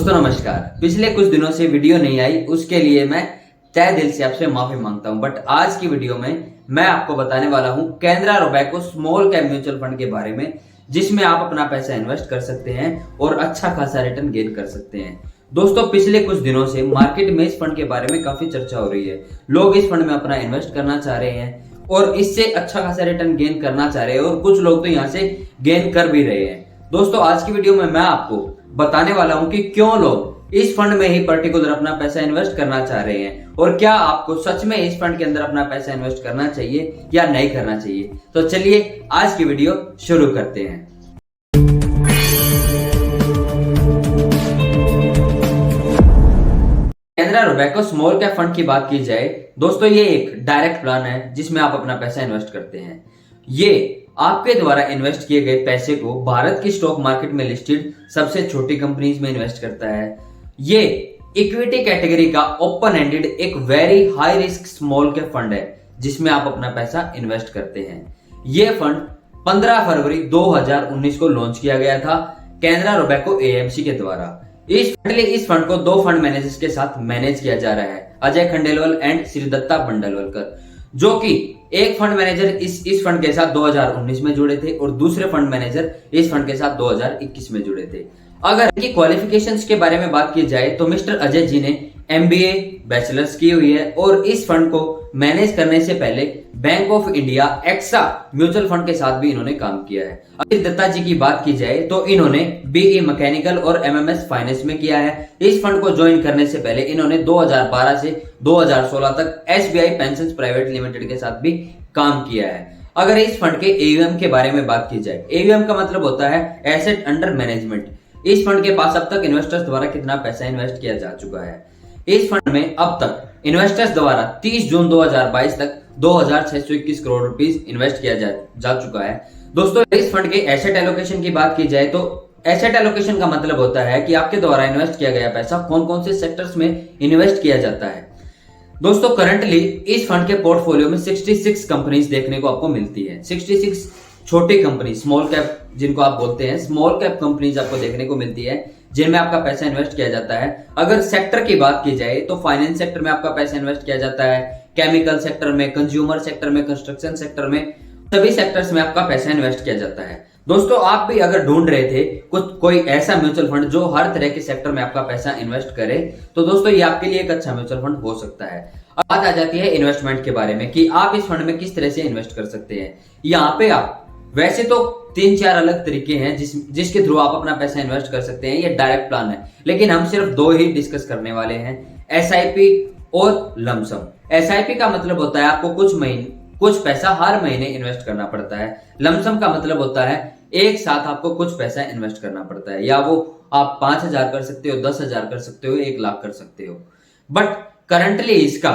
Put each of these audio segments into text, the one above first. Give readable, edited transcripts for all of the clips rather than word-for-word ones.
दोस्तों नमस्कार। पिछले कुछ दिनों से वीडियो नहीं आई, उसके लिए मैं तहे दिल से आपसे माफी मांगता हूं। बट आज की वीडियो में मैं आपको बताने वाला हूं Canara Robeco small cap mutual Fund के बारे में, जिसमें आप अपना पैसा इन्वेस्ट कर सकते हैं और अच्छा खासा रिटर्न गेन कर सकते हैं। दोस्तों पिछले कुछ दिनों से मार्केट में इस फंड के बारे में काफी चर्चा हो रही है। लोग इस फंड में अपना इन्वेस्ट करना चाह रहे हैं और इससे अच्छा खासा रिटर्न गेन करना चाह रहे हैं और कुछ लोग तो यहाँ से गेन कर भी रहे हैं। दोस्तों आज की वीडियो में मैं आपको बताने वाला हूं कि क्यों लोग इस फंड में ही पर्टिकुलर अपना पैसा इन्वेस्ट करना चाह रहे हैं और क्या आपको सच में इस फंड के अंदर अपना पैसा इन्वेस्ट करना चाहिए या नहीं करना चाहिए। तो चलिए आज की वीडियो शुरू करते हैं। Canara Robeco small cap fund की बात की जाए दोस्तों, ये एक डायरेक्ट प्लान है जिसमें आप अपना पैसा इन्वेस्ट करते हैं। ये आपके द्वारा इन्वेस्ट किए गए पैसे को भारत की स्टॉक मार्केट में लिस्टेड सबसे छोटी कंपनीज में इन्वेस्ट करता है। ये इक्विटी कैटेगरी का ओपन एंडेड एक very high risk small cap fund है जिसमें आप अपना पैसा इन्वेस्ट करते हैं। ये फंड 15 फरवरी 2019 को लॉन्च किया गया था कैनरा रोबेको एएमसी के द्वारा। इस फंड को दो फंड मैनेजर्स के साथ मैनेज किया जा रहा है, अजय खंडेलवाल एंड श्रीदत्ता बंडलवालकर, जो कि एक फंड मैनेजर इस फंड के साथ 2019 में जुड़े थे और दूसरे फंड मैनेजर इस फंड के साथ 2021 में जुड़े थे। अगर इनकी क्वालिफिकेशंस के बारे में बात की जाए तो मिस्टर अजय जी ने एमबीए बैचलर्स की हुई है और इस फंड को मैनेज करने से पहले Bank of India AXA Mutual Fund के साथ भी इन्होंने काम किया है। अगर दत्ता जी की बात की जाए तो इन्होंने बीई मैकेनिकल और एमएमएस फाइनेंस में किया है। इस फंड को ज्वाइन करने से पहले इन्होंने 2012 से 2016 तक एसबीआई पेंशंस प्राइवेट लिमिटेड के साथ भी काम किया है। अगर इस फंड के एयूएम के बारे में बात की जाए, एयूएम का मतलब होता है एसेट अंडर मैनेजमेंट। इस फंड के पास अब तक इन्वेस्टर्स द्वारा कितना पैसा इन्वेस्ट किया जा चुका है। इस फंड में अब तक इन्वेस्टर्स द्वारा 30 जून 2022 तक 2621 करोड़ रुपीस इन्वेस्ट किया जा चुका है। दोस्तों इस फंड के एसेट एलोकेशन की बात की जाए तो एसेट एलोकेशन का मतलब होता है कि आपके द्वारा इन्वेस्ट किया गया पैसा कौन कौन से सेक्टर्स में इन्वेस्ट किया जाता है। दोस्तों करंटली इस फंड के पोर्टफोलियो में 66 कंपनीज देखने को आपको मिलती है। 66 छोटी कंपनी स्मॉल कैप जिनको आप बोलते हैं, स्मॉल कैप कंपनीज आपको देखने को मिलती है जिनमें आपका पैसा इन्वेस्ट किया जाता है। अगर सेक्टर की बात की जाए तो फाइनेंस सेक्टर में आपका पैसा इन्वेस्ट किया जाता है, केमिकल सेक्टर में, कंज्यूमर सेक्टर में, कंस्ट्रक्शन सेक्टर में, सभी सेक्टर्स में आपका पैसा इन्वेस्ट किया जाता है। दोस्तों आप भी अगर ढूंढ रहे थे कोई ऐसा म्यूचुअल फंड जो हर तरह के सेक्टर में आपका पैसा इन्वेस्ट करे तो दोस्तों ये आपके लिए एक अच्छा म्यूचुअल फंड हो सकता है। अब बात आ जाती है इन्वेस्टमेंट के बारे में कि आप इस फंड में किस तरह से इन्वेस्ट कर सकते हैं। यहाँ पे आप वैसे तो 3-4 अलग तरीके हैं जिसके थ्रू आप अपना पैसा इन्वेस्ट कर सकते हैं। ये डायरेक्ट प्लान है, लेकिन हम सिर्फ दो ही डिस्कस करने वाले हैं, एसआईपी और लमसम। एसआईपी का मतलब होता है आपको कुछ पैसा हर महीने इन्वेस्ट करना पड़ता है। लमसम का मतलब होता है एक साथ आपको कुछ पैसा इन्वेस्ट करना पड़ता है, या वो आप 5,000 कर सकते हो, 10,000 कर सकते हो, 1 लाख कर सकते हो। बट करंटली इसका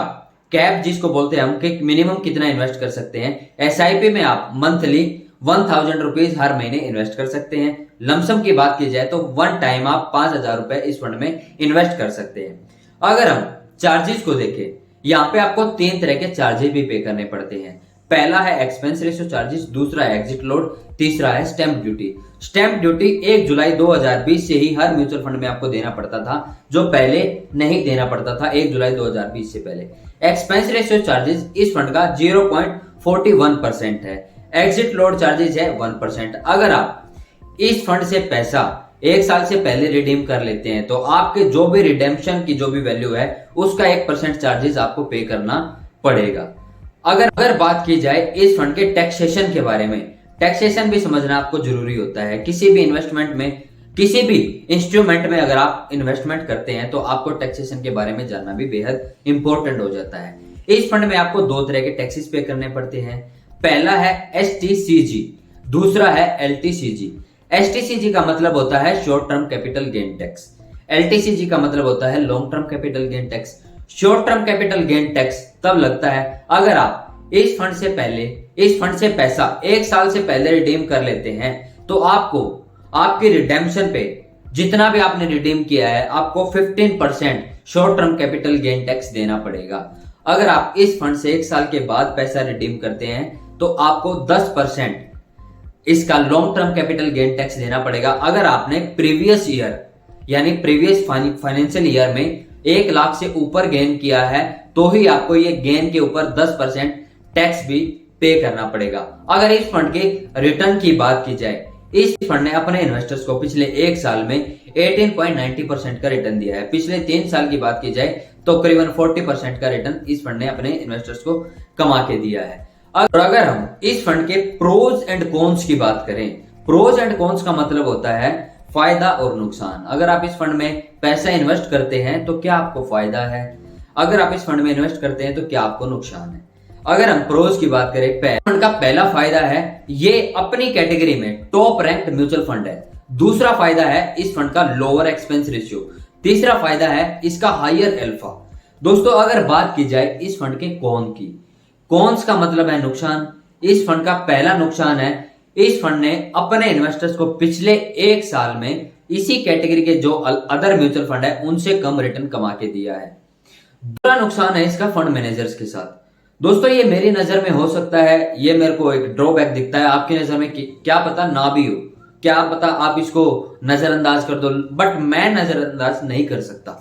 कैप जिसको बोलते हैं हम कि मिनिमम कितना इन्वेस्ट कर सकते हैं, एसआईपी में आप मंथली 1000 रुपीज हर महीने इन्वेस्ट कर सकते हैं। लमसम की बात की जाए तो वन टाइम आप 5000 रुपए इस फंड में इन्वेस्ट कर सकते हैं। अगर हम चार्जेस को देखें, यहाँ पे आपको 3 तरह के चार्जेस भी पे करने पड़ते हैं। पहला है एक्सपेंस रेशियो चार्जेस, दूसरा है एग्जिट लोड, तीसरा है स्टैंप ड्यूटी। स्टैंप ड्यूटी 1 जुलाई 2020 से ही हर म्यूचुअल फंड में आपको देना पड़ता था, जो पहले नहीं देना पड़ता था 1 जुलाई 2020 से पहले। एक्सपेंस रेशियो चार्जेस इस फंड का 0.41% है। एग्जिट लोड चार्जेस है 1%। अगर आप इस फंड से पैसा 1 साल से पहले रिडीम कर लेते हैं तो आपके जो भी रिडेम्पशन की जो भी वैल्यू है उसका 1% चार्जेस आपको पे करना पड़ेगा। अगर बात की जाए इस फंड के टैक्सेशन के बारे में, टैक्सेशन भी समझना आपको जरूरी होता है। किसी भी इन्वेस्टमेंट में, किसी भी इंस्ट्रूमेंट में अगर आप इन्वेस्टमेंट करते हैं तो आपको टैक्सेशन के बारे में जानना भी बेहद इंपॉर्टेंट हो जाता है। इस फंड में आपको 2 तरह के टैक्सेस पे करने पड़ते हैं। पहला है एसटीसीजी, दूसरा है एलटीसीजी। एसटीसीजी का मतलब होता है short term capital gain tax, LTCG का मतलब होता है long term capital gain tax. Short term capital gain tax तब लगता है अगर आप इस फंड से पैसा 1 साल से पहले रिडीम कर लेते हैं तो आपको आपकी रिडेम्पशन पे जितना भी आपने रिडीम किया है आपको 15% short term capital gain tax देना पड़ेगा। अगर आप इस फंड से 1 साल के बाद पैसा रिडीम करते हैं तो आपको 10% इसका long term capital gain tax देना पड़ेगा। अगर आपने प्रीवियस ईयर यानी प्रीवियस फाइनेंशियल ईयर में 1 लाख से ऊपर गेन किया है तो ही आपको ये गेन के ऊपर 10% टैक्स भी पे करना पड़ेगा। अगर इस फंड के रिटर्न की बात की जाए, इस फंड ने अपने इन्वेस्टर्स को पिछले 1 साल में 18.90% का रिटर्न दिया है। पिछले 3 साल की बात की जाए तो करीबन 40% का रिटर्न इस फंड ने अपने इन्वेस्टर्स को कमा के दिया है। और अगर हम इस फंड के प्रोज एंड कॉन्स की बात करें, प्रोज एंड कॉन्स का मतलब होता है फायदा और नुकसान। अगर आप इस फंड में पैसा इन्वेस्ट करते हैं तो क्या आपको फायदा है, अगर आप इस फंड में इन्वेस्ट करते हैं तो क्या आपको नुकसान है। अगर हम प्रोज की बात करें, फंड का पहला फायदा है ये अपनी कैटेगरी में टॉप रैंक्ड म्यूचुअल फंड है। दूसरा फायदा है इस फंड का लोअर एक्सपेंस रेशियो। तीसरा फायदा है इसका हायर अल्फा। दोस्तों अगर बात की जाए इस फंड के कॉन की, कॉन्स का मतलब है नुकसान। इस फंड का पहला नुकसान है इस फंड ने अपने इन्वेस्टर्स को पिछले 1 साल में इसी कैटेगरी के जो अदर म्यूचुअल फंड है उनसे कम रिटर्न कमा के दिया है। दूसरा नुकसान है इसका फंड मैनेजर्स के साथ। दोस्तों ये मेरी नजर में हो सकता है ये मेरे को एक ड्रॉबैक दिखता है, आपकी नजर में क्या पता ना भी हो, क्या पता आप इसको नजरअंदाज कर दो, बट मैं नजरअंदाज नहीं कर सकता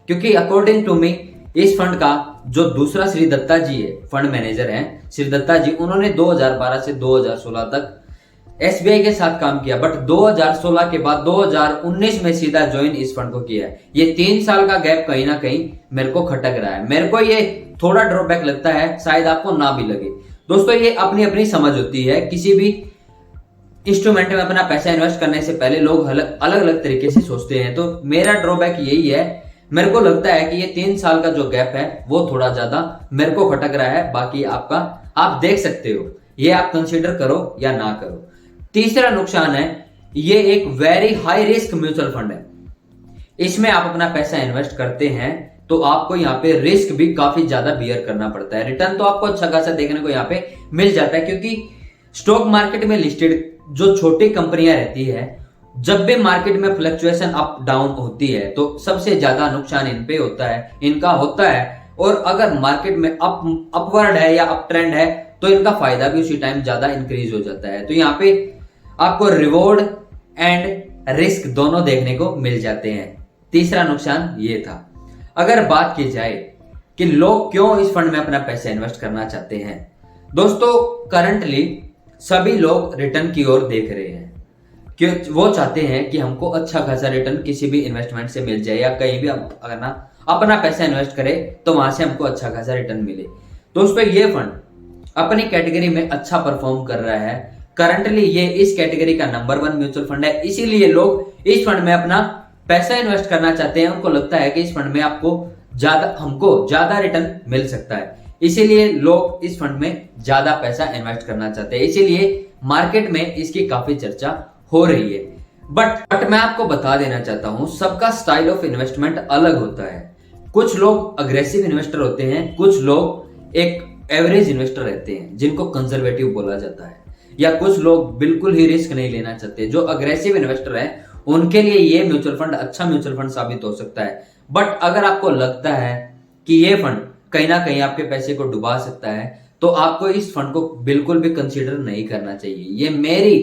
क्योंकि अकॉर्डिंग टू मी इस फंड का जो दूसरा श्री दत्ता जी है, फंड मैनेजर हैं श्री दत्ता जी, उन्होंने 2012 से 2016 तक एसबीआई के साथ काम किया, बट 2016 के बाद 2019 में सीधा ज्वाइन इस फंड को किया है। ये 3 साल का गैप कहीं ना कहीं मेरे को खटक रहा है, मेरे को ये थोड़ा ड्रॉबैक लगता है, शायद आपको ना भी लगे। दोस्तों ये अपनी अपनी समझ होती है, किसी भी इंस्ट्रूमेंट में अपना पैसा इन्वेस्ट करने से पहले लोग अलग अलग तरीके से सोचते हैं। तो मेरा ड्रॉबैक यही है, मेरे को लगता है कि ये 3 साल का जो गैप है वो थोड़ा ज्यादा मेरे को खटक रहा है। बाकी आपका आप देख सकते हो, ये आप कंसीडर करो या ना करो। तीसरा नुकसान है ये एक very high risk mutual fund है। इसमें आप अपना पैसा इन्वेस्ट करते हैं तो आपको यहाँ पे रिस्क भी काफी ज्यादा बियर करना पड़ता है। रिटर्न तो आपको अच्छा खासा देखने को यहाँ पे मिल जाता है क्योंकि स्टॉक मार्केट में लिस्टेड जो छोटी कंपनियां रहती है, जब भी मार्केट में फ्लक्चुएशन अप डाउन होती है तो सबसे ज्यादा नुकसान इन पे होता है, इनका होता है। और अगर मार्केट में अपवर्ड है या अप ट्रेंड है तो इनका फायदा भी उसी टाइम ज्यादा इंक्रीज हो जाता है। तो यहाँ पे आपको रिवॉर्ड एंड रिस्क दोनों देखने को मिल जाते हैं। तीसरा नुकसान ये था। अगर बात की जाए कि लोग क्यों इस फंड में अपना पैसा इन्वेस्ट करना चाहते हैं, दोस्तों करंटली सभी लोग रिटर्न की ओर देख रहे हैं कि वो चाहते हैं कि हमको अच्छा खासा रिटर्न किसी भी इन्वेस्टमेंट से मिल जाए या कहीं भी अगर ना अपना पैसा इन्वेस्ट करे तो वहां से हमको अच्छा खासा रिटर्न मिले। दोस्तों ये फंड अपनी कैटेगरी में अच्छा परफॉर्म कर रहा है। करंटली ये इस कैटेगरी का नंबर 1 म्यूचुअल फंड है, इसीलिए लोग इस फंड में अपना पैसा इन्वेस्ट करना चाहते हैं। उनको लगता है कि इस फंड में हमको ज्यादा रिटर्न मिल सकता है, इसीलिए लोग इस फंड में ज्यादा पैसा इन्वेस्ट करना चाहते हैं। इसीलिए मार्केट में इसकी काफी चर्चा हो रही है। बट मैं आपको बता देना चाहता हूं सबका स्टाइल ऑफ इन्वेस्टमेंट अलग होता है। कुछ लोग अग्रेसिव इन्वेस्टर होते हैं, कुछ लोग एक एवरेज इन्वेस्टर रहते हैं जिनको कंजर्वेटिव बोला जाता है, या कुछ लोग बिल्कुल ही रिस्क नहीं लेना चाहते। जो अग्रेसिव इन्वेस्टर है उनके लिए ये म्यूचुअल फंड अच्छा म्यूचुअल फंड साबित हो सकता है। बट अगर आपको लगता है कि ये फंड कहीं ना कहीं आपके पैसे को डुबा सकता है तो आपको इस फंड को बिल्कुल भी कंसीडर नहीं करना चाहिए। ये मेरी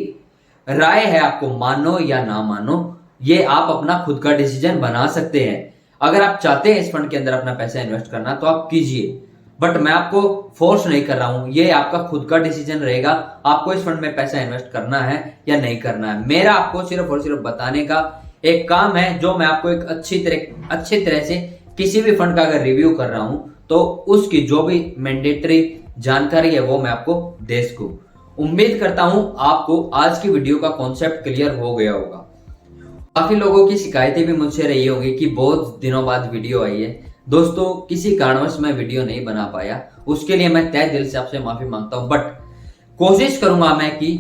राय है, आपको मानो या ना मानो ये आप अपना खुद का डिसीजन बना सकते हैं। अगर आप चाहते हैं इस फंड के अंदर अपना पैसा इन्वेस्ट करना तो आप कीजिए, बट मैं आपको फोर्स नहीं कर रहा हूं, ये आपका खुद का डिसीजन रहेगा आपको इस फंड में पैसा इन्वेस्ट करना है या नहीं करना है। मेरा आपको सिर्फ और सिर्फ बताने का एक काम है, जो मैं आपको एक अच्छी तरह से किसी भी फंड का अगर रिव्यू कर रहा हूं तो उसकी जो भी मैंडेटरी जानकारी है वो मैं आपको दे सकूं। उम्मीद करता हूं आपको आज की वीडियो का कॉन्सेप्ट क्लियर हो गया होगा। काफी लोगों की शिकायतें भी मुझसे रही होंगी कि बहुत दिनों बाद वीडियो आई है। दोस्तों किसी कारणवश मैं वीडियो नहीं बना पाया, उसके लिए मैं तहे दिल से आपसे माफी मांगता हूं। बट कोशिश करूंगा मैं कि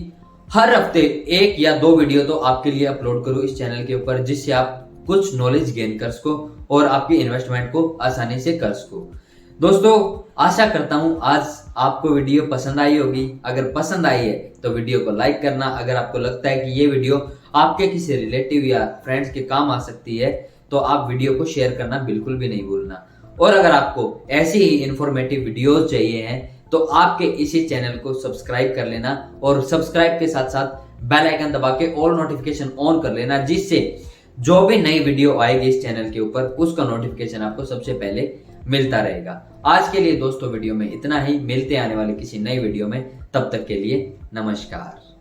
हर हफ्ते 1 या 2 वीडियो तो आपके लिए अपलोड करूं इस चैनल के ऊपर, जिससे आप कुछ नॉलेज गेन कर सको और आपकी इन्वेस्टमेंट को आसानी से कर सको। दोस्तों आशा करता हूं आज आपको वीडियो पसंद आई होगी। अगर पसंद आई है तो वीडियो को लाइक करना। अगर आपको लगता है कि ये वीडियो आपके किसी रिलेटिव या फ्रेंड्स के काम आ सकती है तो आप वीडियो को शेयर करना बिल्कुल भी नहीं भूलना। और अगर आपको ऐसी ही इंफॉर्मेटिव वीडियोस चाहिए हैं तो आपके इसी चैनल को सब्सक्राइब कर लेना और सब्सक्राइब के साथ साथ बेल आइकन दबा के ऑल नोटिफिकेशन ऑन कर लेना, जिससे जो भी नई वीडियो आएगी इस चैनल के ऊपर उसका नोटिफिकेशन आपको सबसे पहले मिलता रहेगा। आज के लिए दोस्तों वीडियो में इतना ही, मिलते आने वाले किसी नई वीडियो में, तब तक के लिए नमस्कार।